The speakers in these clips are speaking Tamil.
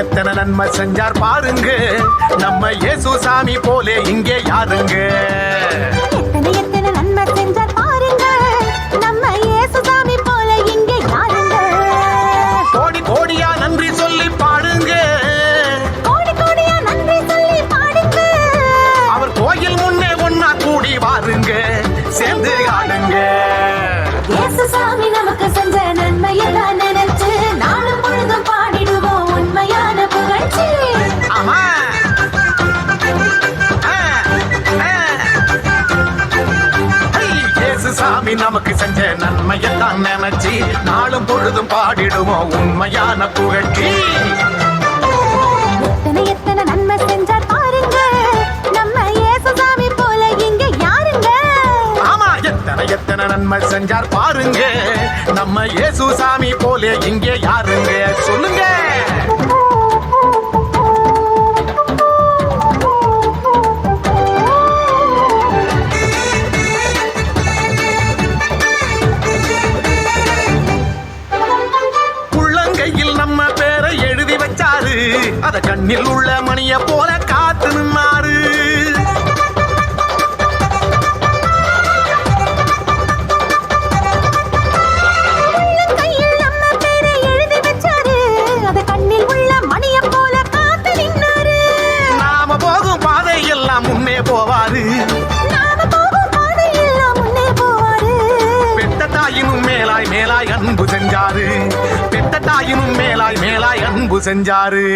எத்தனை நன்மை செஞ்சார் பாருங்க, நம்ம இயேசு சாமி போலே இங்கே யாருங்க. எத்தனை எத்தனை நன்மை செஞ்சார் பாருங்க, நம்ம இயேசு சாமி போல இங்கே யாருங்க. கோடி கோடியா நன்றி சொல்லி பாடுங்க, கோடி கோடியா நன்றி சொல்லி பாடுங்க. அவர் கோயில் முன்னே ஒன்னா கூடி வாருங்க, சேர்ந்து ஆடுங்க. இயேசு சாமி நமக்கு செஞ்ச நன்மையெல்லாம் நினைச்சு நாளும் பொழுதும் பாடிடுவோம் உண்மையான புகழ்ச்சி. ஆமா இயேசு சாமி நமக்கு செஞ்ச நன்மையெல்லாம் நினைச்சு நாளும் பொழுதும் பாடிடுவோம் உண்மையான புகழ்ச்சி. எத்தனை எத்தனை நன்மை செஞ்சார் பாருங்க, நம்ம இயேசு சாமி போல இங்க யாருங்க. ஆமா எத்தனை எத்தனை நன்மை செஞ்சார் பாருங்க, நம்ம இயேசு சாமி போலே இங்கே யாருங்க. சொல்லுங்க. அத கண்ணில் உள்ள மணிய போல காத்து நின்னாரு. நாம போகும் பாதை எல்லாம் முன்னே போவாரு, பெத்த தாயினும் மேலாய் மேலாய் அன்பு செஞ்சாரு, பெத்த தாயினும் மேலாய் மேலாய் அன்பு செஞ்சாரு,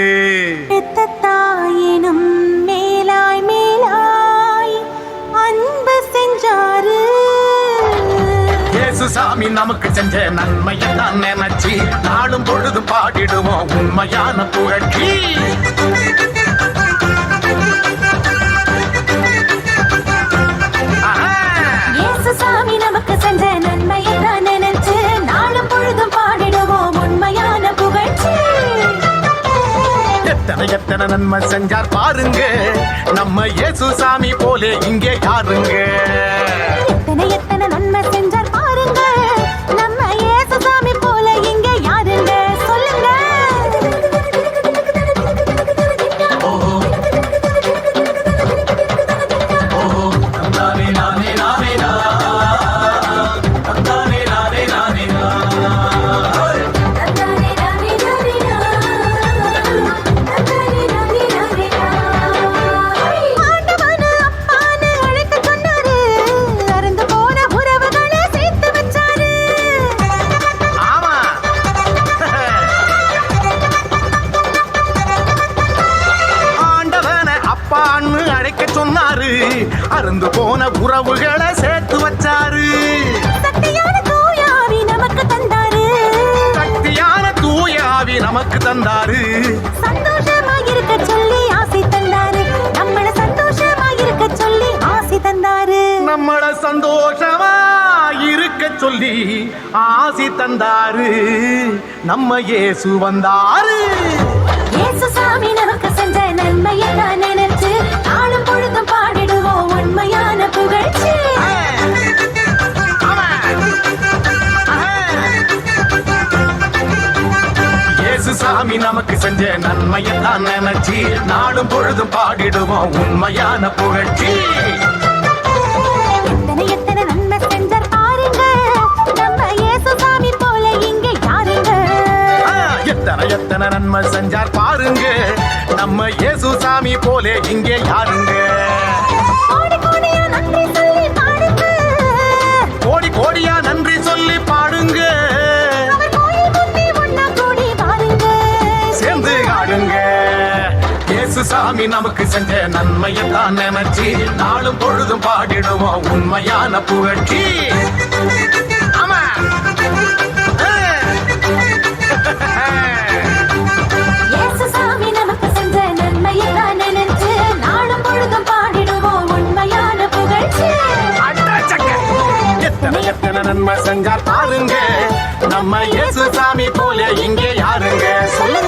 பெத்த தாயினும் மேலாய் மேலாய் அன்பு செஞ்சாரு. இயேசு சாமி நமக்கு செஞ்ச நன்மையெல்லாம் நினைச்சு நாளும் பொழுது பாடிடுவோம் உண்மையான புகழ்ச்சி. இயேசு சாமி நமக்கு செஞ்ச நன்மையெல்லாம் நினைச்சு நாளும் பொழுதும் பாடிடுவோம் உண்மையான புகழ்ச்சி. எத்தனை எத்தனை நன்மை செஞ்சார் பாருங்க, நம்ம இயேசு சாமி போலே இங்கே யாருங்க. எத்தனை எத்தனை நன்மை செஞ்சார் பாருங்க, நம்ம இயேசு சாமி போல இங்கே யாருங்க. சொல்லுங்க. அருந்து போன உறவுகளை சேர்த்து வச்சாரு, சக்தியான தூயாவி நமக்கு தந்தாரு, சக்தியான தூயாவி நமக்கு தந்தாரு, சந்தோஷமாயிருக்க சொல்லி ஆசை தந்தாரு, நம்மள சந்தோஷமாயிருக்க சொல்லி ஆசை தந்தாரு, நம்மள சந்தோஷமா இருக்க சொல்லி ஆசி தந்தாரு, நம்ம இயேசு வந்தாரு. இயேசு சாமி நமக்கு செஞ்ச நன்மையெல்லாம் நினைச்சு நாளும் பொழுதும் பாடிடுவோம் உண்மையான புகழ்ச்சி. இயேசு சாமி நமக்கு செஞ்ச நன்மையெல்லாம் நினைச்சு நாளும் பொழுதும் பாடிடுவோம் உண்மையான புகழ்ச்சி. எத்தனை எத்தனை நன்மை செஞ்சார் பாருங்க, நம்ம இயேசு சாமி போல இங்கே யாருங்க. எத்தனை எத்தனை நன்மை செஞ்சார் பாருங்க, நம்ம இயேசு சாமி போலே இங்கே யாருங்க. கோடி கோடியா நன்றி சொல்லி பாடுங்க, கோடி கோடியா நன்றி சொல்லி பாடுங்க, அவர் கோயில் முன்னே ஒன்னா கூடி வாருங்க, சேர்ந்து ஆடுங்க. இயேசு சாமி நமக்கு செஞ்ச நன்மையெல்லாம் நினைச்சு நாளும் பொழுதும் பாடிடுவோம் உண்மையான புகழ்ச்சி. ஆமா இயேசு சாமி நமக்கு செஞ்ச நன்மையெல்லாம் நினைச்சு நாளும் பொழுதும் பாடிடுவோம் உண்மையான புகழ்ச்சி. எத்தனை எத்தனை நன்மை செஞ்சார் பாருங்க, நம்ம இயேசு சாமி போல இங்கே யாருங்க. சொல்லுங்க.